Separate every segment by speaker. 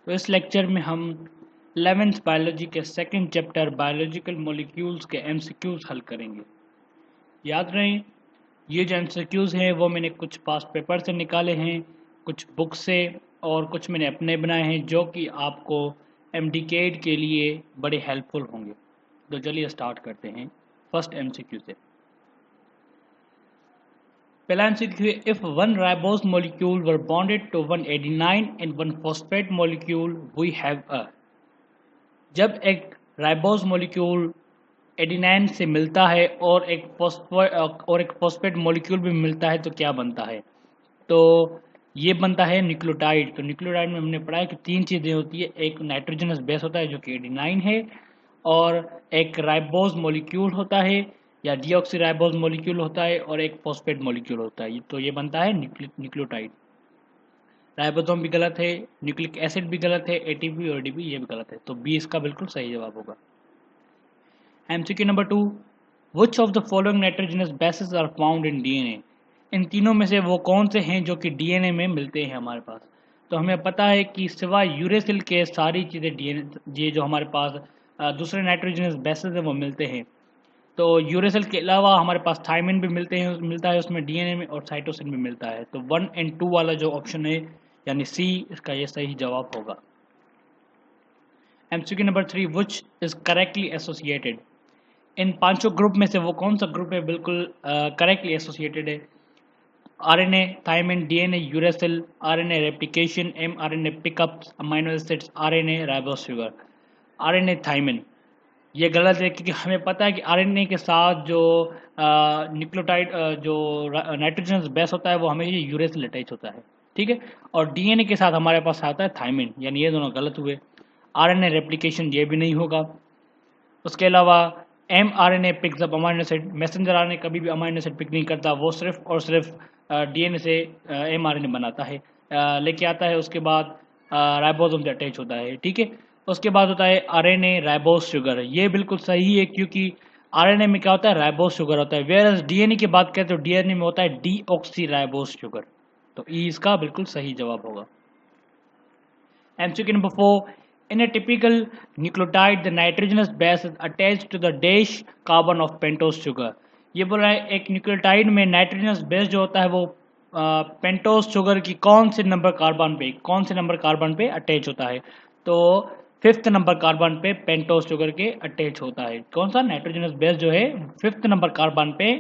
Speaker 1: तो इस लेक्चर में हम 11th बायोलॉजी के सेकंड चैप्टर बायोलॉजिकल मॉलिक्यूल्स के एमसीक्यूज हल करेंगे। याद रहे ये जो एमसीक्यूज हैं वो मैंने कुछ पास्ट पेपर से निकाले हैं, कुछ बुक से और कुछ मैंने अपने बनाए हैं जो कि आपको एमडीकेड के लिए बड़े हेल्पफुल होंगे। तो चलिए स्टार्ट करते हैं फर्स्ट एमसीक्यू से। पहला MCQ, if one ribose molecule were bonded to one adenine and one phosphate molecule we have a. जब एक राइबोज मॉलिक्यूल एडेनाइन से मिलता है और एक फॉस्फेट मॉलिक्यूल भी मिलता है तो क्या बनता है? तो ये बनता है न्यूक्लियोटाइड। तो न्यूक्लियोटाइड में हमने पढ़ा है कि तीन चीज़ें होती है, एक नाइट्रोजनस बेस होता है जो कि एडेनाइन है, और एक राइबोज मॉलिक्यूल होता है या डीऑक्सी राइबोज मॉलिक्यूल होता है, और एक फॉस्फेट मॉलिक्यूल होता है। तो ये बनता है न्यूक्लियोटाइड। राइबोसोम भी गलत है, न्यूक्लिक एसिड भी गलत है, एटीपी और एडीपी ये भी गलत है। तो बी इसका बिल्कुल सही जवाब होगा। MCQ number 2, which of the following nitrogenous bases are found in DNA. इन तीनों में से वो कौन से हैं जो कि डीएनए में मिलते हैं हमारे पास? तो हमें पता है कि सिवाय यूरेसिल के सारी चीज़ें डीएनए ये जो हमारे पास दूसरे नाइट्रोजनस बेसेस हैं वो मिलते हैं। तो यूरेसिल के अलावा हमारे पास थायमिन भी मिलता है उसमें डीएनए में, और साइटोसिन भी मिलता है। तो 1 और 2 वाला जो ऑप्शन है यानी सी इसका ये सही जवाब होगा। MCQ number 3, which is correctly associated. इन पांचों ग्रुप में से वो कौन सा ग्रुप है बिल्कुल करेक्टली एसोसिएटेड है? RNA, thymine, DNA, uracil, RNA replication, mRNA pickups, amino acids, RNA ribose sugar. RNA thymine ये गलत है, क्योंकि हमें पता है कि आरएनए के साथ जो न्यूक्लियोटाइड जो नाइट्रोजन बेस होता है वो हमेशा यूरेसिल अटैच होता है, ठीक है। और डीएनए के साथ हमारे पास आता है थायमिन, यानी ये दोनों गलत हुए। आरएनए रेप्लिकेशन ये भी नहीं होगा। उसके अलावा mRNA picks up amino acid, messenger RNA कभी भी अमीनो एसिड पिक नहीं करता, वो सिर्फ और सिर्फ डीएनए से एमआरएनए बनाता है, लेके आता है, उसके बाद राइबोसोम से अटैच होता है, ठीक है। उसके बाद होता है आरएनए राइबोज शुगर, ये बिल्कुल सही है क्योंकि आरएनए में क्या होता है, राइबोज शुगर होता है, वेयर डीएनए की बात करें तो डीएनए में होता है डीऑक्सी राइबोज शुगर। तो ई इसका बिल्कुल सही जवाब होगा। MCQ number 4, in a typical nucleotide the nitrogenous base is attached to the dash carbon of pentose sugar। ये बोल रहा है एक न्यूक्लियोटाइड में नाइट्रोजनस बेस जो होता है वो पेंटोज शुगर की कौन से नंबर कार्बन पे अटैच होता है? तो 5th नंबर कार्बन पे पेंटोज शुगर के अटैच होता है। कौन सा नाइट्रोजनस बेस जो है 5th नंबर कार्बन पे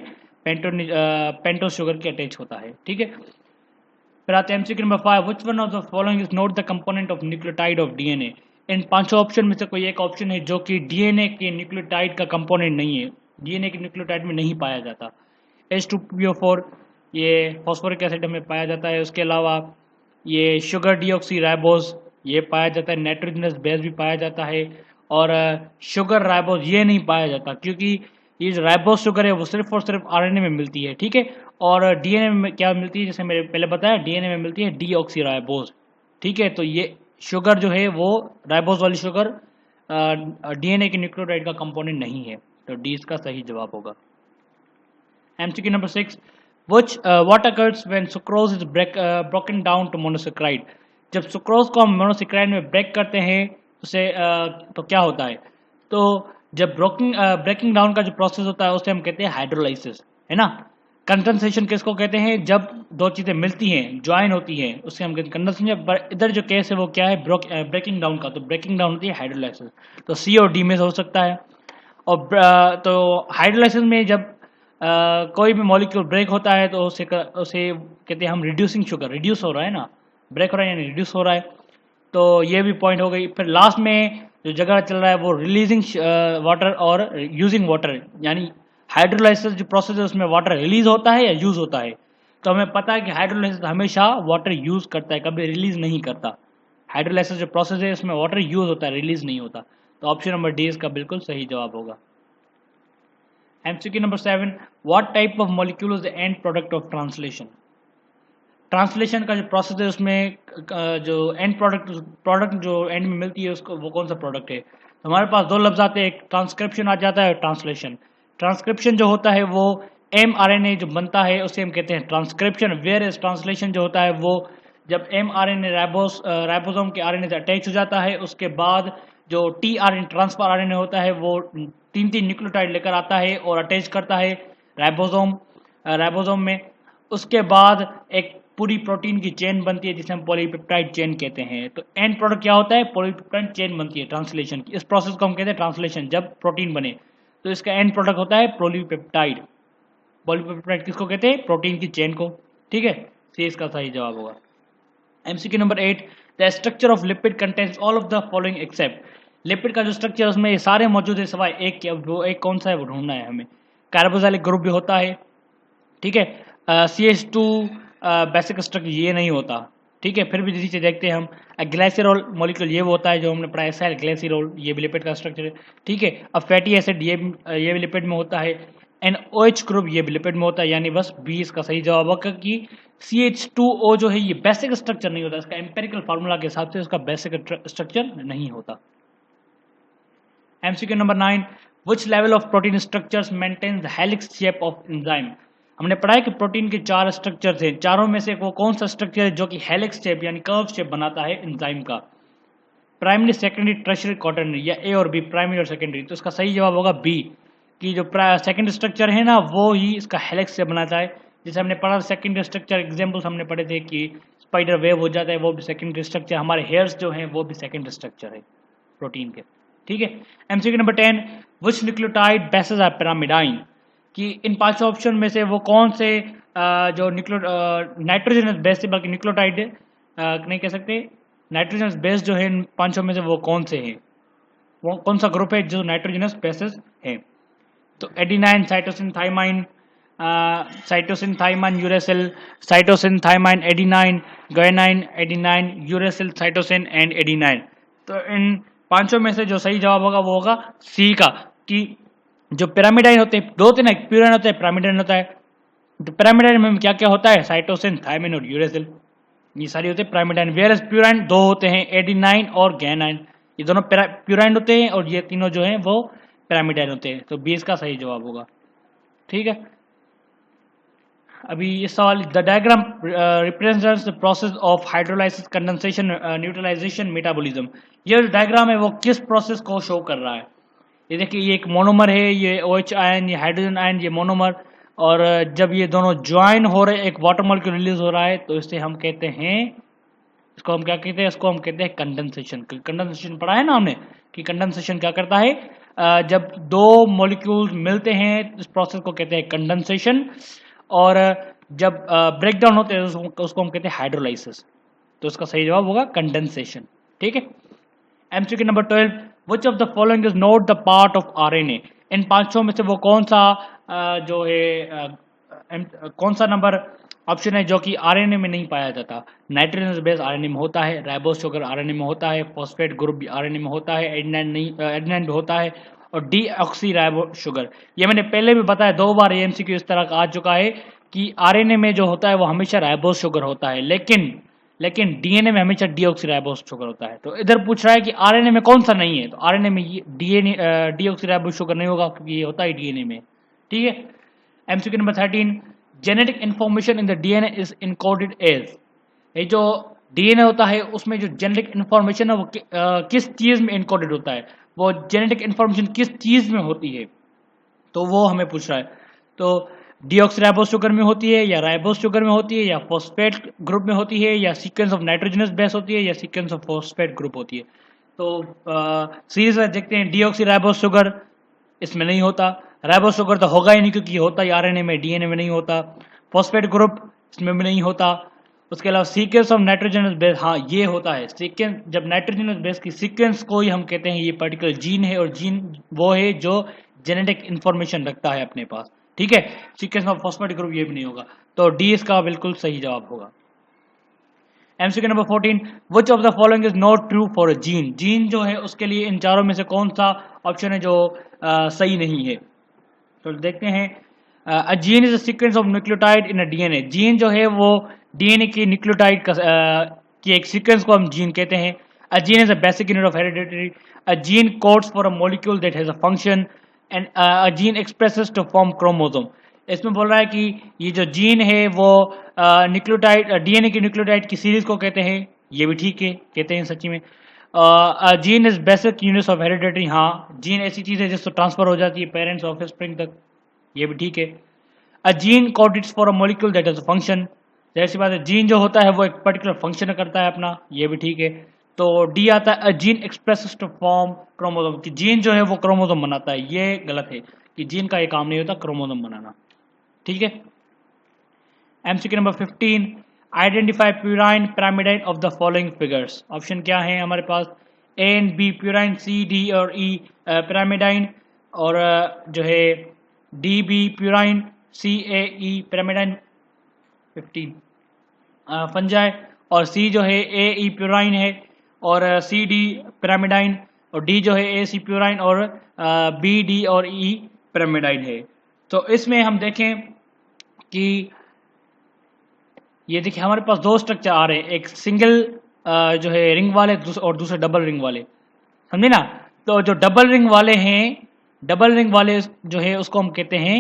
Speaker 1: पेंटोज शुगर के अटैच होता है, ठीक है। फिर आते हैं MCQ number 5, which one of the following is not the component of nucleotide of DNA. इन पांचों ऑप्शन में से कोई एक ऑप्शन है जो कि डीएनए के न्यूक्लियोटाइड का कंपोनेंट नहीं है, डीएनए के न्यूक्लियोटाइड में नहीं पाया जाता। H2PO4 ये फॉस्फोरिक एसिड में पाया जाता है। उसके अलावा ये शुगर डीऑक्सी राइबोज ये पाया जाता है, नाइट्रोजनस बेस भी पाया जाता है, और शुगर राइबोज ये नहीं पाया जाता क्योंकि ये जो राइबोज शुगर है वो सिर्फ और सिर्फ आरएनए में मिलती है, ठीक है। और डीएनए में क्या मिलती है, जैसे मैंने पहले बताया, डीएनए में मिलती है डीऑक्सी राइबोज, ठीक है। तो ये शुगर जो है वो राइबोज वाली शुगर डीएनए के न्यूक्लियोटाइड का कंपोनेंट नहीं है। तो डी इसका सही जवाब होगा। MCQ number 6, what occurs when sucrose is broken down to monosaccharide। जब सुक्रोज को हम मोनोसेक्राइड में ब्रेक करते हैं उसे तो क्या होता है? तो जब ब्रेकिंग डाउन का जो प्रोसेस होता है उसे हम कहते हैं हाइड्रोलाइसिस, है ना। कंडेंसेशन किसको कहते हैं? जब दो चीज़ें मिलती हैं, ज्वाइन होती हैं, उससे हम कहते हैं कंडेंसेशन। पर इधर जो केस है वो क्या है, ब्रेकिंग डाउन का। तो ब्रेकिंग डाउन होती है हाइड्रोलाइसिस। तो सी और डी में से हो सकता है। और तो हाइड्रोलाइसिस में जब कोई भी मॉलिक्यूल ब्रेक होता है तो उसे कहते हैं हम रिड्यूसिंग शुगर, रिड्यूस हो रहा है ना, ब्रेक हो रहा है यानी रिड्यूस हो रहा है। तो ये भी पॉइंट हो गई। फिर लास्ट में जो जगह चल रहा है वो रिलीजिंग वाटर और यूजिंग वाटर, यानी हाइड्रोलाइसिस जो प्रोसेस है उसमें वाटर रिलीज होता है या यूज होता है। तो हमें पता है कि हाइड्रोलाइसिस हमेशा वाटर यूज करता है, कभी रिलीज नहीं करता। हाइड्रोलाइसिस जो प्रोसेस है उसमें वाटर यूज होता है, रिलीज नहीं होता। तो ऑप्शन नंबर डी इसका बिल्कुल सही जवाब होगा। MCQ number 7, what type of molecule is the end product of translation. Translation का जो प्रोसेस है उसमें जो एंड प्रोडक्ट जो एंड में मिलती है उसको वो कौन सा प्रोडक्ट है? तो हमारे पास दो लफ्ज आते हैं, एक ट्रांसक्रिप्शन आ जाता है और ट्रांसलेशन। ट्रांसक्रिप्शन जो होता है वो एमआरएनए जो बनता है उसे हम कहते हैं ट्रांसक्रिप्शन, वेयर इज ट्रांसलेशन जो होता है वो जब mRNA राइबोसोम के आरएनए से अटैच हो जाता है, उसके बाद जो tRNA ट्रांसफर आरएनए होता है वो 3 न्यूक्लियोटाइड लेकर आता है और अटैच करता है राइबोसोम में। उसके बाद एक पूरी प्रोटीन की चेन बनती है जिसे हम पॉलीपेप्टाइड चेन कहते हैं। तो एंड प्रोडक्ट क्या होता है? पॉलीपेप्टाइड चेन बनती है ट्रांसलेशन की। इस प्रोसेस को हम कहते हैं ट्रांसलेशन, जब प्रोटीन बने तो इसका एंड प्रोडक्ट होता है पॉलीपेप्टाइड। पॉलीपेप्टाइड किसको कहते हैं? प्रोटीन की चेन को। ठीक है, सी इसका सही जवाब होगा। MCQ number 8, the structure of lipid contains all of the following except. Lipid का जो स्ट्रक्चर है उसमें ये सारे मौजूद है सिवाय एक के। वो एक कौन सा है वो ढूंढना है हमें। कार्बोक्सिलिक ग्रुप भी होता है, ठीक है। CH2 बेसिक स्ट्रक्चर ये नहीं होता, ठीक है। फिर भी नीचे देखते हैं हम, ग्लाइसेरोल मॉलिक्यूल ये वो होता है जो हमने पढ़ा है, एसाइल ग्लाइसेरोल, ये भी लिपिड का स्ट्रक्चर है, ठीक है। अब फैटी एसिड ये भी लिपिड में होता है। NOH ग्रुप ये भी लिपिड में होता है, यानी बस 20 का सही जवाब होगा कि CH2O जो है ये बेसिक स्ट्रक्चर नहीं होता, इसका एम्पेरिकल फार्मूला के हिसाब से उसका बेसिक स्ट्रक्चर नहीं होता। MCQ number 9, which level of protein structures maintains the helix shape of enzyme। हमने पढ़ा है कि प्रोटीन के 4 स्ट्रक्चर थे, चारों में से वो कौन सा स्ट्रक्चर है जो कि हेलिक्स शेप यानी कर्व शेप बनाता है एंजाइम का? प्राइमरी, सेकेंडरी, टर्शियरी, क्वाटरनरी, या ए और बी, प्राइमरी और सेकेंडरी। तो इसका सही जवाब होगा बी, कि जो सेकेंड स्ट्रक्चर है ना वो ही इसका हेलिक्स शेप बनाता है। जैसे हमने पढ़ा सेकेंडरी स्ट्रक्चर एग्जाम्पल्स हमने पढ़े थे कि स्पाइडर वेब हो जाता है, वो भी सेकेंडरी स्ट्रक्चर। हमारे हेयर्स जो हैं वो भी सेकेंडरी स्ट्रक्चर है प्रोटीन के, ठीक है। MCQ number 10, which nucleotide bases are pyrimidine. कि इन 5 ऑप्शन में से वो कौन से जो नाइट्रोजनस बेस से, बल्कि न्यूक्लियोटाइड नहीं कह सकते, नाइट्रोजनस बेस जो है इन 5 में से वो कौन से हैं, वो कौन सा ग्रुप है जो नाइट्रोजनस बेसेस है? तो adenine, cytosine thymine uracil, cytosine thymine adenine, guanine adenine, uracil cytosine and adenine. तो इन 5 में से जो सही जवाब होगा वो होगा सी का, कि जो पिरामिडाइन होते हैं, 2 होते हैं ना, एक प्यूराइन होता है, पिरामिडाइन होता है। तो पिरामिडाइन में क्या क्या होता है? साइटोसिन, थाइमाइन और यूरेसिल, ये सारी होते हैं पिरामिडाइन। वेयरएस प्यूराइन 2 होते हैं, एडिनाइन और गैनाइन। ये दोनों प्यूराइन होते हैं और ये तीनों जो हैं वो पिरामिडाइन होते हैं। तो 20 का सही जवाब होगा, ठीक है। अभी ये सवाल, the diagram represents the process of hydrolysis, condensation, neutralisation, metabolism. ये डायग्राम है वो किस प्रोसेस को शो कर रहा है? ये देखिए, ये एक मोनोमर है, ये OH आयन, ये हाइड्रोजन आयन, ये मोनोमर, और जब ये दोनों ज्वाइन हो रहे, एक वाटर मॉलिक्यूल रिलीज हो रहा है, तो इसे हम कहते हैं, इसको हम क्या कहते हैं? इसको हम कहते हैं कंडेंसेशन। कंडेंसेशन पढ़ा है ना हमने, कि कंडेंसेशन क्या करता है? जब 2 मॉलिक्यूल्स मिलते हैं इस प्रोसेस को कहते हैं कंडेंसेशन, और जब ब्रेकडाउन होते हैं उसको हम कहते हैं हाइड्रोलाइसिस। तो इसका सही जवाब होगा कंडेंसेशन, ठीक है। MCQ number 12, which of the following is not the part of RNA. इन 500 में से वो कौन सा जो है कौन सा नंबर ऑप्शन है जो कि आरएनए में नहीं पाया जाता? नाइट्रोजन बेस आरएनए में होता है, राइबोस शुगर आरएनए में होता है, फॉस्फेट ग्रुप भी आरएनए में होता है, एडेनाइन नहीं, एडेनाइन भी होता है, और डीऑक्सी राइबो शुगर। ये मैंने पहले भी बताया, 2 बार ये एमसीक्यू इस तरह का आ चुका है कि आरएनए में जो होता है वो हमेशा राइबोस शुगर होता है, लेकिन डीएनए में हमेशा डीऑक्सीराइबोस शुगर होता है। तो इधर पूछ रहा है कि आरएनए में कौन सा नहीं है, तो आरएनए में ये डीऑक्सीराइबोस शुगर नहीं होगा, क्योंकि ये होता है डीएनए में, ठीक है। MCQ number 13, genetic information in the DNA is encoded as. ये जो डीएनए होता है उसमें जो जेनेटिक इंफॉर्मेशन है वो किस चीज में इनकोडेड होता है? वो जेनेटिक इंफॉर्मेशन किस चीज में होती है, तो वो हमें पूछ रहा है। तो डीऑक्सीराइबोस शुगर में होती है, या राइबोस शुगर में होती है, या फॉस्फेट ग्रुप में होती है, या सीक्वेंस ऑफ नाइट्रोजनस बेस होती है, या सीक्वेंस ऑफ फॉस्फेट ग्रुप होती है? तो सीरीज में देखते हैं, डीऑक्सीराइबोस शुगर इसमें नहीं होता, राइबोस शुगर तो होगा ही नहीं क्योंकि ये होता ही आरएनए में, डीएनए में नहीं होता, फॉस्फेट ग्रुप इसमें भी नहीं होता। उसके अलावा सीक्वेंस ऑफ नाइट्रोजनस बेस, हाँ ये होता है सीक्वेंस, जब नाइट्रोजनस बेस की सीक्वेंस को ही हम कहते हैं ये पर्टिकुलर जीन है, और जीन वो है जो जेनेटिक इंफॉर्मेशन रखता है अपने पास, ठीक है। सीक्वेंस ऑफ फॉस्फेट ग्रुप ये भी नहीं होगा, तो डी इसका बिल्कुल सही जवाब होगा। MCQ number 14, which of the following is not true for a gene. Gene जो है उसके लिए इन चारों में से कौन सा ऑप्शन है जो सही नहीं है? तो देखते हैं, a gene is a sequence of nucleotide in a DNA. Gene जो है वो डीएनए की न्यूक्लियोटाइड की एक सीक्वेंस को हम जीन कहते हैं। A gene is a basic unit of heredity. A gene codes for a molecule that has a function, and a gene expresses to form chromosome. इसमें बोल रहा है कि ये जो जीन है वो न्यूक्लियोटाइड डीएनए की न्यूक्लियोटाइड की सीरीज को कहते हैं। ये भी ठीक है, कहते हैं सच्ची में। Gene is basic unit of heredity, हाँ जीन ऐसी चीज़ है जिससे ट्रांसफर हो जाती है पेरेंट्स ऑफ स्प्रिंग तक, ये भी ठीक है। A gene codes for a molecule that is a function, जाहिर सी बात है जीन जो होता है वो एक पर्टिकुलर फंक्शन करता है अपना, ये भी ठीक है। तो डी आता है, a gene expresses to form chromosome, कि जीन जो है वो क्रोमोसोम बनाता है, ये गलत है कि जीन का ये काम नहीं होता क्रोमोसोम बनाना, ठीक है। MCQ number 15, identify purine pyrimidine of the following figures. Option क्या है हमारे पास, A and B purine, C D और ई पिरामिडाइन, और जो है D B purine, C A E pyrimidine 15 fungi, और सी जो है ए ई प्यूराइन है, और सी डी पिरामिडाइन, और डी जो है ए सी प्यूराइन, और बी डी और ई पिरामिडाइन है। तो इसमें हम देखें कि ये देखिए हमारे पास दो स्ट्रक्चर आ रहे हैं, एक सिंगल जो है रिंग वाले और दूसरे डबल रिंग वाले, समझे ना। तो जो डबल रिंग वाले हैं, डबल रिंग वाले जो है उसको हम कहते हैं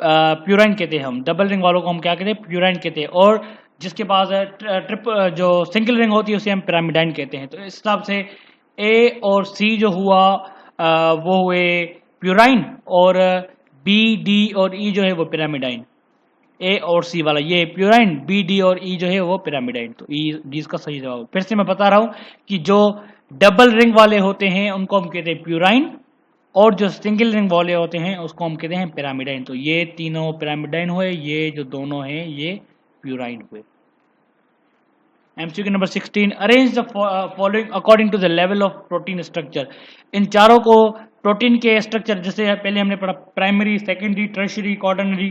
Speaker 1: प्यूराइन कहते हैं, हम डबल रिंग वालों को हम क्या कहते हैं, प्यूराइन कहते हैं। और जिसके पास ट्रिप जो सिंगल रिंग होती है उसे हम पिरामिडाइन कहते हैं। तो इस हिसाब से ए और सी जो हुआ वो हुए प्यूराइन, और बी डी और ई जो है वो पिरामिडाइन। ए और सी वाला ये प्यूराइन, बी डी और ई जो है वो पिरामिडाइन। तो ई डी इसका सही जवाब। फिर से मैं बता रहा हूँ कि जो डबल रिंग वाले होते हैं उनको हम कहते हैं प्यूराइन, और जो सिंगल रिंग वाले होते हैं उसको हम कहते हैं पिरामिडाइन। तो ये तीनों पिरामिडाइन हुए, ये जो दोनों हैं ये प्यूराइन हुए। MCQ number 16, arrange the following according to the level of protein structure. इन चारों को प्रोटीन के स्ट्रक्चर, जैसे पहले हमने पढ़ा प्राइमरी, सेकेंडरी, टर्शियरी, क्वाटरनरी,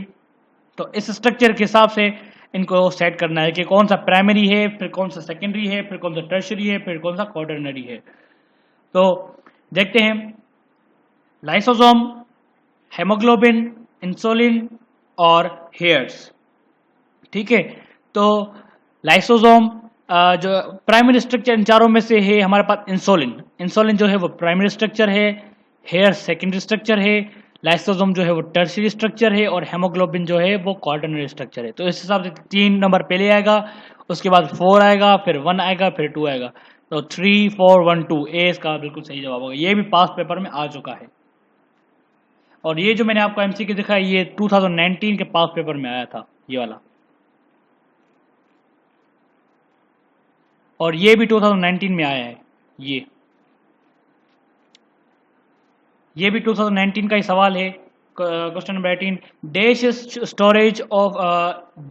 Speaker 1: तो इस स्ट्रक्चर के हिसाब से इनको सेट करना है कि कौन सा प्राइमरी है, फिर कौन सा सेकेंडरी है, फिर कौन सा टर्शियरी है, फिर कौन सा क्वाटरनरी है। तो देखते हैं, लाइसोसोम, हेमोग्लोबिन, इंसुलिन और हेयर्स, ठीक है। तो लाइसोसोम जो प्राइमरी स्ट्रक्चर इन चारों में से है हमारे पास इंसुलिन, इंसुलिन जो है वो प्राइमरी स्ट्रक्चर है, हेयर सेकेंडरी स्ट्रक्चर है, लाइसोसोम जो है वो टर्शियरी स्ट्रक्चर है, और हेमोग्लोबिन जो है वो क्वाटरनरी स्ट्रक्चर है। तो इस हिसाब से 3 नंबर पहले आएगा, उसके बाद 4 आएगा, फिर 1 आएगा, फिर 2 आएगा। तो 3 4 1 2 ए इसका बिल्कुल सही जवाब होगा। ये भी पास पेपर में आ चुका है, और ये जो मैंने आपको एमसीक्यू दिखाया ये 2019 के पास पेपर में आया था, ये वाला, और ये भी 2019 में आया है। ये भी 2019 का ही सवाल है। Question number 18, dash storage of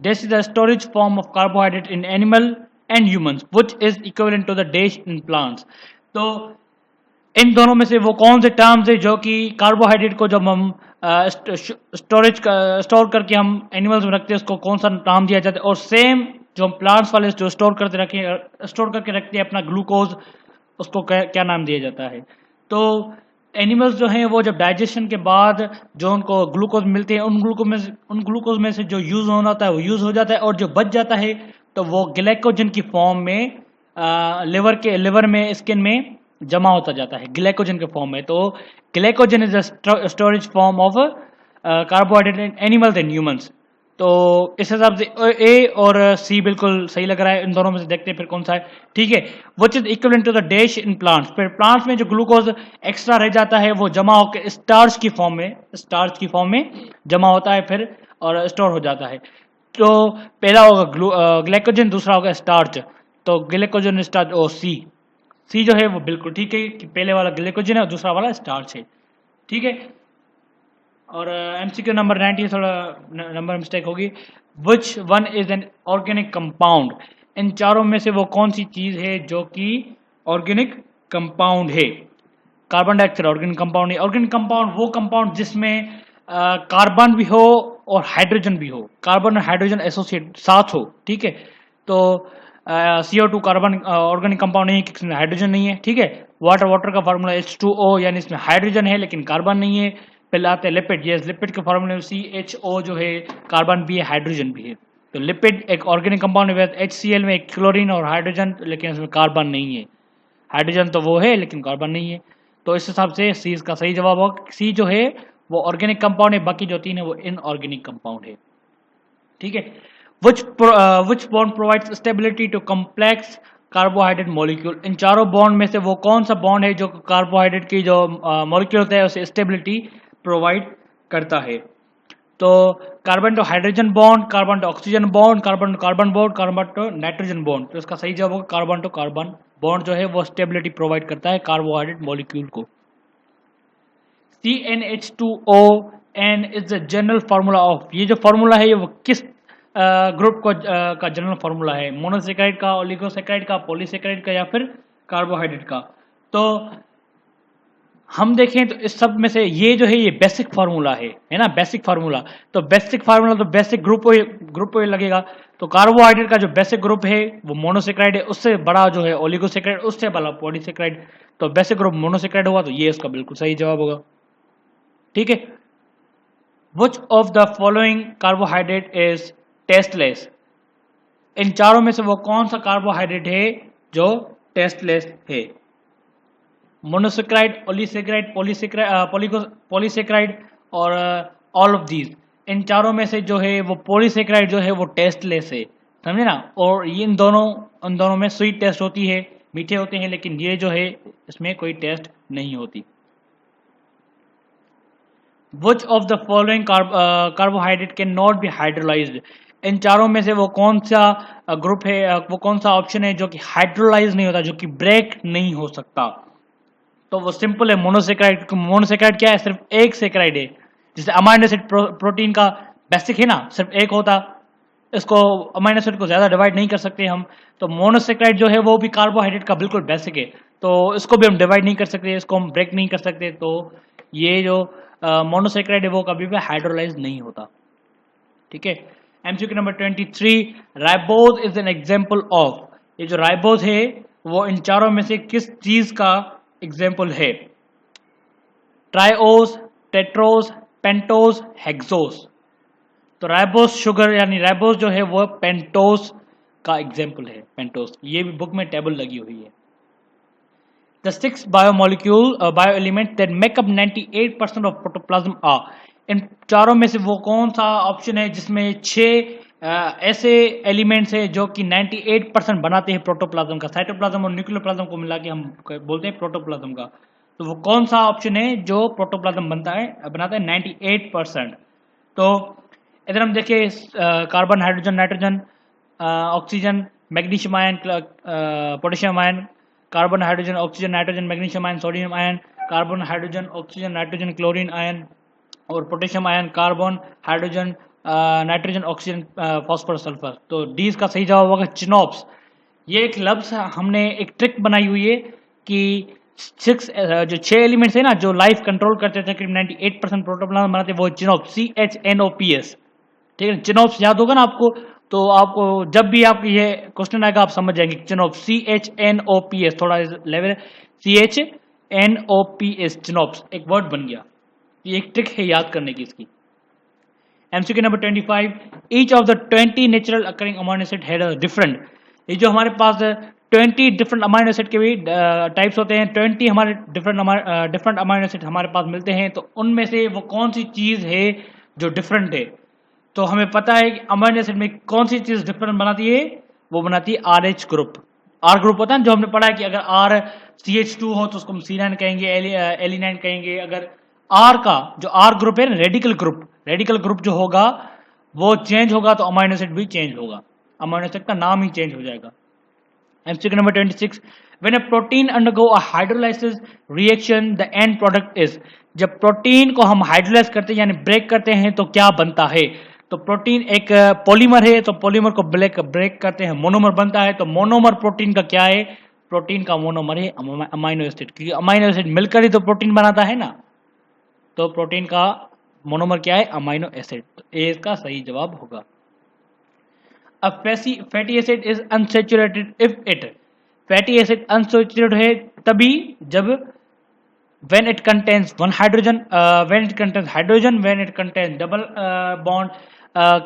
Speaker 1: dash is the storage form of carbohydrate in animal and humans which is equivalent to the dash in plants. तो इन दोनों में से वो कौन से टर्म्स है जो कि कार्बोहाइड्रेट को जब हम स्टोर करके हम एनिमल्स में रखते हैं उसको कौन सा नाम दिया जाता है, और सेम जो हम प्लांट्स वाले जो स्टोर करके रखते हैं अपना ग्लूकोज, उसको क्या नाम दिया जाता है। तो एनिमल्स जो हैं वो जब डाइजेशन के बाद जो उनको ग्लूकोज मिलते हैं उन ग्लूकोज में से जो यूज़ होना होता है वो यूज़ हो जाता है, और जो बच जाता है तो वो ग्लाइकोजन की फॉर्म में लिवर में, स्किन में जमा होता जाता है ग्लाइकोजन के फॉर्म में। तो glycogen is the storage form of carbohydrate in animals and humans. तो इस हिसाब से ए और सी बिल्कुल सही लग रहा है। इन दोनों में से देखते हैं फिर कौन सा है, ठीक है। Which is equivalent to the dash in plants, फिर प्लांट्स में जो ग्लूकोज एक्स्ट्रा रह जाता है वो जमा होकर स्टार्च की फॉर्म में जमा होता है फिर और स्टोर हो जाता है। तो पहला होगा ग्लाइकोजन, दूसरा होगा स्टार्च। तो ग्लाइकोजन स्टार्च और सी जो है वो बिल्कुल ठीक है कि पहले वाला ग्लाइकोजन है और दूसरा वाला स्टार्च है, ठीक है। और एमसीक्यू नंबर 90 थोड़ा नंबर मिस्टेक होगी। Which one is an organic compound, इन चारों में से वो कौन सी चीज है जो कि ऑर्गेनिक कंपाउंड है। कार्बन डाइऑक्साइड ऑर्गेनिक कंपाउंड है। ऑर्गेनिक कंपाउंड वो कंपाउंड जिसमें कार्बन भी हो और हाइड्रोजन भी हो, कार्बन और हाइड्रोजन एसोसिएट साथ हो, ठीक है। तो CO2 कार्बन ऑर्गेनिक कंपाउंड नहीं है, इसमें हाइड्रोजन नहीं है, ठीक है। वाटर का फार्मूला H2O, यानी इसमें हाइड्रोजन है लेकिन कार्बन नहीं है। पहले आते हैं लिपिड, ये लिपिड के फार्मूले में CHO जो है कार्बन भी है, हाइड्रोजन भी है। तो लिपिड एक ऑर्गेनिक कंपाउंड है, HCl में एक क्लोरीन और हाइड्रोजन, लेकिन इसमें कार्बन नहीं है। हाइड्रोजन तो वो है लेकिन कार्बन नहीं है। तो इस हिसाब से सी इसका सही जवाब होगा। सी जो है वो ऑर्गेनिक कंपाउंड है, बाकी जो 3 है वो इनऑर्गेनिक कंपाउंड है। ठीक है। Which bond provides stability to complex carbohydrate molecule, इन चारों बॉन्ड में से वो कौन सा बॉन्ड है जो कार्बोहाइड्रेट की जो मॉलिक्यूल होता है उसे स्टेबिलिटी प्रोवाइड करता है? तो carbon to hydrogen bond, carbon to oxygen bond, carbon to carbon bond, carbon to nitrogen bond. तो इसका सही जवाब होगा कार्बन टू कार्बन बॉन्ड जो है वो स्टेबिलिटी प्रोवाइड करता है कार्बोहाइड्रेट मॉलिक्यूल को। CnH2O N is the general formula of, ये जो फार्मूला है ये वो किस ग्रुप को का जनरल फार्मूला है? मोनोसेक्राइड का, ओलिगोसेक्राइड का, पॉलीसेक्राइड का या फिर कार्बोहाइड्रेट का? तो हम देखें तो इस सब में से ये जो है ये बेसिक फार्मूला है ना, बेसिक फार्मूला। तो बेसिक फार्मूला तो बेसिक ग्रुप लगेगा। तो कार्बोहाइड्रेट का जो बेसिक ग्रुप है वो मोनोसेक्राइड है, उससे बड़ा जो है ओलिगोसेक्राइड, उससे बड़ा पॉलीसेक्राइड। तो बेसिक ग्रुप मोनोसेक्राइड हुआ, तो ये इसका बिल्कुल सही जवाब होगा। ठीक है। Which of the following carbohydrate is tasteless, इन चारों में से वो कौन सा कार्बोहाइड्रेट है जो टेस्टलेस है? मोनोसेक्राइड, ओलिसेक्राइड, पॉलीसेक्राइड और ऑल ऑफ दीज। इन चारों में से जो है वो पॉलीसेक्राइड जो है वो टेस्टलेस है, समझे ना। और ये इन दोनों में स्वीट टेस्ट होती है, मीठे होते हैं, लेकिन ये जो है इसमें कोई टेस्ट नहीं होती। Which of the following carbohydrate can not be hydrolyzed, इन चारों में से वो कौन सा ग्रुप है, वो कौन सा ऑप्शन है जो कि हाइड्रोलाइज नहीं होता, जो कि ब्रेक नहीं हो सकता? तो वो सिंपल है मोनोसेक्राइड। मोनोसेक्राइड क्या है? सिर्फ एक सेक्राइड है। जैसे अमाइनो एसिड प्रोटीन का बेसिक है ना, सिर्फ एक होता, इसको अमाइनो एसिड को ज्यादा डिवाइड नहीं कर सकते हम। तो मोनोसेक्राइड जो है वो भी कार्बोहाइड्रेट का बिल्कुल बेसिक है, तो इसको भी हम डिवाइड नहीं कर सकते, इसको हम ब्रेक नहीं कर सकते। तो ये जो मोनोसेक्राइड है वो कभी भी हाइड्रोलाइज नहीं होता। ठीक है। MCQ number 23, ribose is an example of, ये जो राइबोज है वो इन चारों में से किस चीज का एग्जांपल है? ट्राइओस, टेट्रोस, पेंटोस, हेक्सोस। तो राइबोस शुगर यानी राइबोस जो है वो पेंटोस का एग्जांपल है, पेंटोस। ये भी बुक में टेबल लगी हुई है। The 6 bioelements that make up 98% of protoplasm are, इन चारों में से वो कौन सा ऑप्शन है जिसमें 6 ऐसे एलिमेंट्स है जो कि 98% बनाते हैं प्रोटोप्लाज्म का? साइटोप्लाज्म और न्यूक्लियर प्लाज्म को मिला के हम बोलते हैं प्रोटोप्लाज्म का। तो वो कौन सा ऑप्शन है जो प्रोटोप्लाज्म बनाता है 98%? तो इधर हम देखें carbon, hydrogen, nitrogen, oxygen, magnesium ion, potassium ion, carbon, hydrogen, oxygen, nitrogen, magnesium ion, sodium ion, carbon, hydrogen, oxygen, nitrogen, chlorine ion और potassium ion, carbon, hydrogen, nitrogen, oxygen, phosphorus, sulphur. तो D इसका सही जवाब होगा चिनॉप्स। ये एक लफ्ज हमने एक ट्रिक बनाई हुई है कि 6 एलिमेंट्स है ना जो लाइफ कंट्रोल करते थे, करीब 98% प्रोटोप्लाज्म बनाते, वो चिनॉप्स, CHNOPS। ठीक है, चिनॉप्स याद होगा ना आपको, तो आपको जब भी आपको ये क्वेश्चन आएगा आप समझ जाएंगे। चिनॉप्स, CHNOPS, थोड़ा लेवल, CHNOPS, चिनॉप्स एक वर्ड बन गया। ये एक ट्रिक है याद करने की इसकी। MCQ number 25, each of the 20 natural occurring amino acid had a different, ये जो हमारे पास 20 डिफरेंट अमाइनो एसिड के भी टाइप्स होते हैं, 20 हमारे डिफरेंट अमाइनो एसिड हमारे पास मिलते हैं, तो उनमें से वो कौन सी चीज है जो डिफरेंट है? तो हमें पता है कि अमाइनो एसिड में कौन सी चीज डिफरेंट बनाती है, वो बनाती है RH ग्रुप। R ग्रुप होता है जो हमने पढ़ा है कि अगर RCH2 हो तो उसको हम C9 कहेंगे, Alanine कहेंगे। अगर R का जो R ग्रुप है, रेडिकल ग्रुप जो होगा वो चेंज होगा तो अमाइनो एसिड भी चेंज होगा, अमाइनो एसिड का नाम ही चेंज हो जाएगा। MCQ number 26, when a protein undergo a hydrolysis reaction the end product is, जब प्रोटीन को हम हाइड्रोलाइज करते हैं यानी ब्रेक करते हैं तो क्या बनता है? तो प्रोटीन एक पॉलीमर है, तो पॉलीमर को ब्रेक करते हैं, मोनोमर बनता है। तो मोनोमर प्रोटीन का क्या है? प्रोटीन का मोनोमर है अमाइनो एसिड, क्योंकि अमाइनो एसिड मिलकर ही तो प्रोटीन बनाता है ना। तो प्रोटीन का मोनोमर क्या है? Amino acid. तो ए इसका सही जवाब होगा। अब fatty acid is unsaturated if it, fatty acid unsaturated है तभी जब when it contains one hydrogen, when it contains hydrogen, when it contains double bond,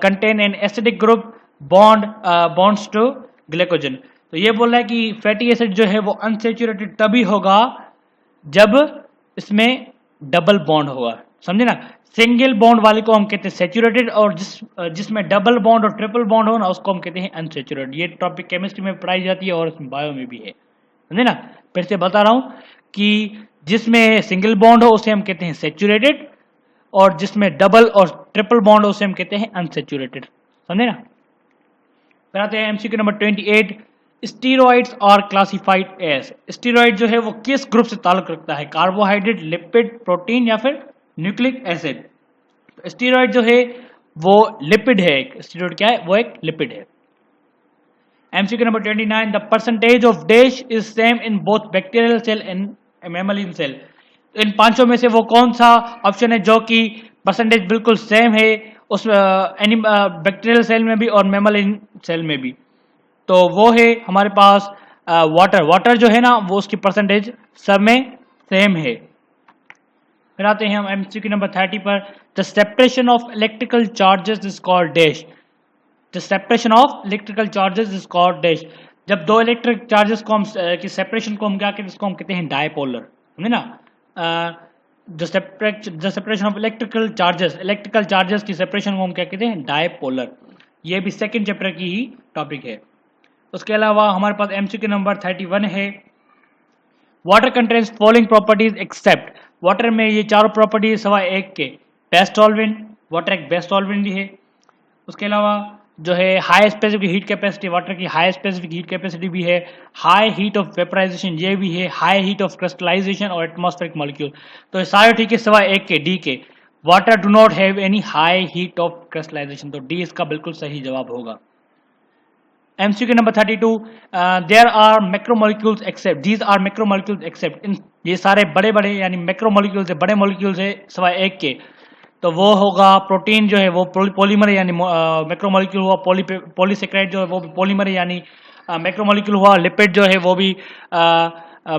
Speaker 1: contain an acidic group, bonds to glycogen। तो ये बोल रहा है कि फैटी एसिड जो है वो अनसैचुरेटेड तभी होगा जब इसमें डबल बॉन्ड होगा, समझे ना। सिंगल बॉन्ड वाले को हम कहते हैं सैचुरेटेड, और जिसमें डबल बॉन्ड और ट्रिपल बॉन्ड हो ना उसको हम कहते हैं अनसैचुरेटेड। ये टॉपिक केमिस्ट्री में पढ़ाई जाती है और बायो में भी है, समझे ना। फिर से बता रहा हूँ कि जिसमें सिंगल बॉन्ड हो उसे हम कहते हैं सैचुरेटेड, और जिसमें डबल और ट्रिपल बॉन्ड हो उसे हम कहते हैं अनसैचुरेटेड, समझे ना। फिर आते हैं MCQ number 28। Steroids are classified as, steroid जो है वो किस ग्रुप से ताल्लुक रखता है, कार्बोहाइड्रेट, लिपिड, प्रोटीन या फिर न्यूक्लिक एसिड। स्टीरॉइड जो है वो लिपिड है, स्टीरॉइड क्या है, वो एक लिपिड है। MCQ number 29। The percentage of dash is same in both bacterial cell and mammalian cell. इन पांचों में से वो कौन सा ऑप्शन है जो कि परसेंटेज बिल्कुल सेम है उस बैक्टीरियल सेल में भी और मैमलिन सेल में भी? तो वो है हमारे पास वाटर। वाटर जो है ना वो उसकी परसेंटेज सब में सेम है। फिर आते हैं हम एमसीक्यू नंबर 30 पर। The separation of electrical charges is called dash. The separation of electrical charges is called dash. जब दो इलेक्ट्रिक चार्जेस को हम की सेपरेशन को हम क्या कहते हैं, इसको हम कहते हैं डायपोलर, समझे ना। The separation of electrical charges की सेपरेशन को हम क्या कहते हैं, डायपोलर। ये भी सेकंड चैप्टर की ही टॉपिक है। उसके अलावा हमारे पास एमसीक्यू नंबर 31 है। Water contains following properties except. Water में ये चारों प्रॉपर्टीज सिवाय एक के, बेस्ट सॉल्वेंट, वाटर एक बेस्ट सॉल्वेंट भी है। उसके अलावा जो है high specific heat capacity, water की हाई स्पेसिफिक हीट कैपेसिटी भी है। हाई हीट ऑफ वेपराइजेशन ये भी है। हाई हीट ऑफ क्रिस्टलाइजेशन और एटमॉस्फेरिक मॉलिक्यूल, तो ये सारे ठीक है सिवाय एक के, डी के। Water do not have any high heat of crystallization, तो डी इसका बिल्कुल सही जवाब होगा। MCQ number 32। There are macromolecules except, these are macromolecules except. इन ये सारे बड़े बड़े यानी मैक्रोमोलिक्यूल्स है, बड़े मॉलिक्यूल्स है सिवाय एक के, तो वो होगा प्रोटीन जो है वो पॉलीमर यानी मैक्रोमोलिक्यूल हुआ। पॉलीसेक्राइड जो है वो भी पॉलीमर यानी मैक्रोमोलिक्यूल हुआ। लिपिड जो है वो भी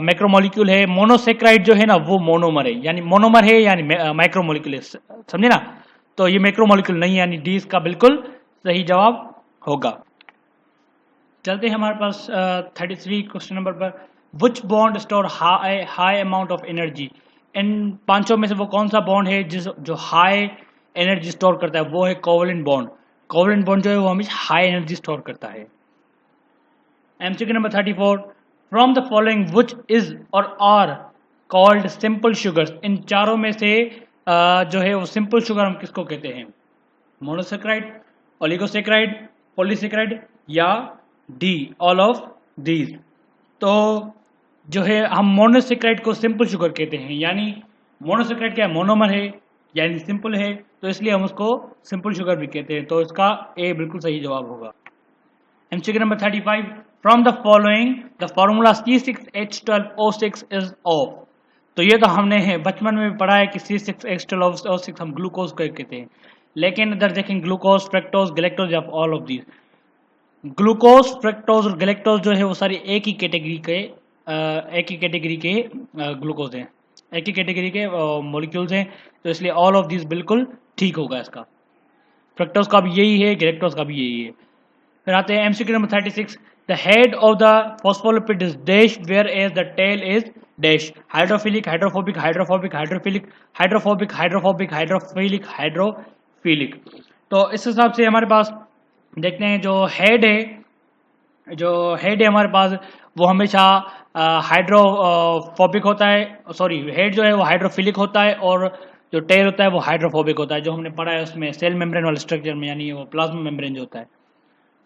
Speaker 1: मैक्रोमोलिक्यूल है। मोनोसेक्राइड जो है ना वो मोनोमर है, यानी मोनोमर है यानी माइक्रोमोलिक्यूल है, समझे ना। तो ये मैक्रोमोलिक्यूल नहीं है, यानी डी इसका बिल्कुल सही जवाब होगा। चलते हैं हमारे पास 33 क्वेश्चन नंबर पर। Which bond store high amount of energy. इन पांचों में से वो कौन सा बॉन्ड है जो हाई एनर्जी स्टोर करता है, वो है कोवलेंट बॉन्ड। कोवलेंट बॉन्ड जो है वो हमेशा हाई एनर्जी स्टोर करता है। MCQ number 34। From the following which is और आर कॉल्ड सिंपल शुगर्स। इन चारों में से जो है वो सिंपल शुगर हम किसको कहते हैं, मोनोसेक्राइड, ओलिगोसेक्राइड, पॉलीसेक्राइड या डी ऑल ऑफ दीज। तो जो है हम मोनोसेक्राइड को सिंपल शुगर कहते हैं, यानी मोनोसेक्राइड क्या है, मोनोमर है यानी सिंपल है, तो इसलिए हम उसको सिंपल शुगर भी कहते हैं। तो इसका ए बिल्कुल सही जवाब होगा। MCQ number 35। From the following the formula C6H12O6 is of. तो ये तो हमने बचपन में भी पढ़ा है कि C6H12O6 हम ग्लूकोज को कहते हैं, लेकिन इधर देखें glucose, fructose, galactose of all of these. Glucose, fructose और गैलेक्टोज जो है वो सारी एक ही कैटेगरी के ग्लूकोज हैं, एक ही कैटेगरी के मॉलिक्यूल्स हैं, तो इसलिए ऑल ऑफ दिस बिल्कुल ठीक होगा इसका। फ्रक्टोज का भी यही है, गैलेक्टोज का भी यही है। फिर आते हैं MCQ number 36। The head of the phospholipid is dash where as the tail is dash. Hydrophilic, hydrophobic, hydrophobic, hydrophilic, hydrophobic, hydrophobic, hydrophilic, hydrophilic. तो इस हिसाब से हमारे पास देखते हैं जो हेड है हमारे पास वो हमेशा हाइड्रोफोबिक होता है, सॉरी हेड जो है वो हाइड्रोफिलिक होता है, और जो टेल होता है वो हाइड्रोफोबिक होता है। जो हमने पढ़ा है उसमें सेल मेम्ब्रेन वाले स्ट्रक्चर में, यानी वो प्लाज्मा मेम्ब्रेन जो होता है,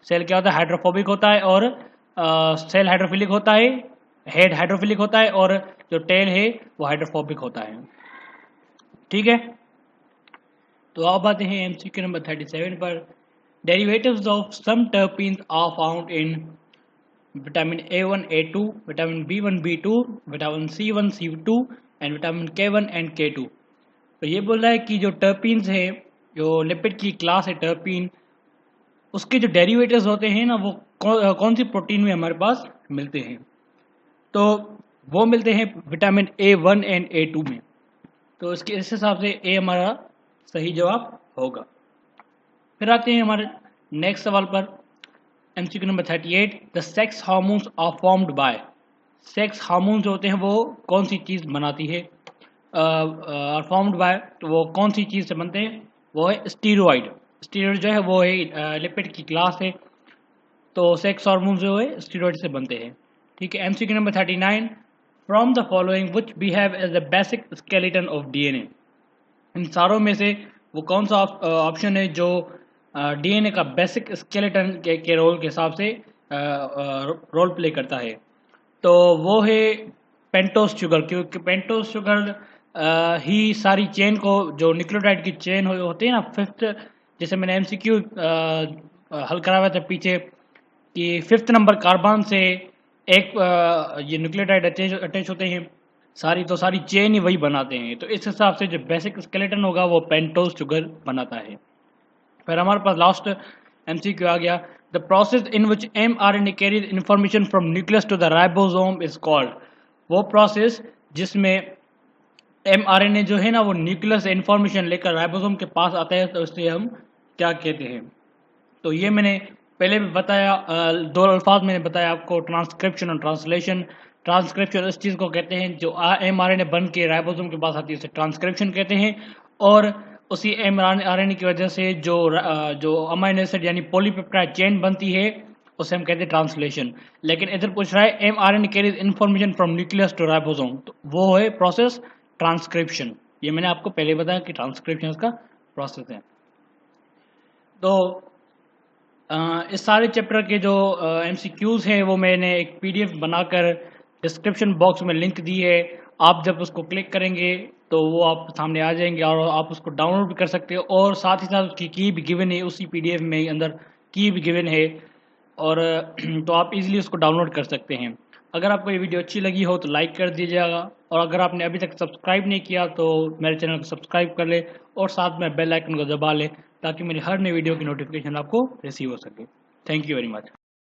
Speaker 1: सेल क्या होता है, हाइड्रोफोबिक होता है, और सेल हाइड्रोफिलिक होता है, हेड हाइड्रोफिलिक होता है, और जो टेल है वो हाइड्रोफोबिक होता है। ठीक है, तो अब आते हैं एमसीक्यू नंबर 37 पर। Derivatives of some terpenes are found in vitamin A1, A2, vitamin B1, B2, vitamin C1, C2 and vitamin K1 and K2। तो ये बोल रहा है कि जो टर्पीन्स है, जो लिपिड की क्लास है टर्पीन, उसके जो डेरिवेटिव्स होते हैं ना वो कौन सी प्रोटीन में हमारे पास मिलते हैं, तो वो मिलते हैं विटामिन A1 एंड A2 में। तो इसके इस हिसाब से ए हमारा सही जवाब होगा। फिर आते हैं हमारे नेक्स्ट सवाल पर, MCQ number 38। The sex hormones are formed by. Sex hormones होते हैं वो कौन सी चीज़ बनाती है, आर फॉर्म्ड बाय, तो वो कौन सी चीज़ से बनते हैं? वो है स्टीरॉइड। स्टीरॉइड जो है वो है लिपिड की क्लास है, तो सेक्स हार्मोन जो है स्टीरॉइड से बनते हैं। ठीक है। MCQ number 39, from the following which behave as the basic skeleton of DNA. इन सारों में से वो कौन सा ऑप्शन है जो डीएनए का बेसिक स्केलेटन के रोल के हिसाब से रोल प्ले करता है? तो वो है पेंटोस शुगर, क्योंकि पेंटोस शुगर ही सारी चेन को, जो न्यूक्लियोटाइड की चेन होती है ना, फिफ्थ, जैसे मैंने एमसीक्यू हल करा हुआ था पीछे कि फिफ्थ नंबर कार्बन से एक ये न्यूक्लियोटाइड अटैच होते हैं, सारी चेन ही वही बनाते हैं। तो इस हिसाब से जो बेसिक स्केलेटन होगा वो पेंटोस शुगर बनाता है। फिर हमारे पास लास्ट एमसीक्यू आ गया, the process in which mRNA carries information from nucleus to the ribosome is called. वो प्रोसेस जिसमें mRNA जो है ना वो न्यूक्लियस से इंफॉर्मेशन लेकर राइबोसोम के पास आता है, तो उससे हम क्या कहते हैं? तो ये मैंने पहले भी बताया, दो अल्फाज मैंने बताया आपको, ट्रांसक्रिप्शन और ट्रांसलेशन। ट्रांसक्रिप्शन इस चीज़ को कहते हैं जो mRNA बन के राइबोसोम के पास आती है, उसे ट्रांसक्रिप्शन कहते हैं। और उसी mRNA की वजह से जो अमाइनो एसिड यानी पॉलीपेप्टाइड चेन बनती है, उसे हम कहते हैं ट्रांसलेशन। लेकिन इधर पूछ रहा है mRNA carries information from nucleus to ribosome, तो वो है प्रोसेस ट्रांसक्रिप्शन। ये मैंने आपको पहले बताया कि ट्रांसक्रिप्शन का प्रोसेस है। तो इस सारे चैप्टर के जो एमसीक्यूज़ हैं वो मैंने एक पीडीएफ बनाकर डिस्क्रिप्शन बॉक्स में लिंक दी है। आप जब उसको क्लिक करेंगे तो वो आप सामने आ जाएंगे और आप उसको डाउनलोड भी कर सकते हो, और साथ ही साथ उसकी की भी गिवन है उसी पीडीएफ में अंदर, की भी गिवन है। और तो आप इजीली उसको डाउनलोड कर सकते हैं। अगर आपको ये वीडियो अच्छी लगी हो तो लाइक कर दीजिएगा, और अगर आपने अभी तक सब्सक्राइब नहीं किया तो मेरे चैनल को सब्सक्राइब कर ले और साथ में बेल आइकन को दबा ले, ताकि मेरी हर नई वीडियो की नोटिफिकेशन आपको रिसीव हो सके। Thank you very much.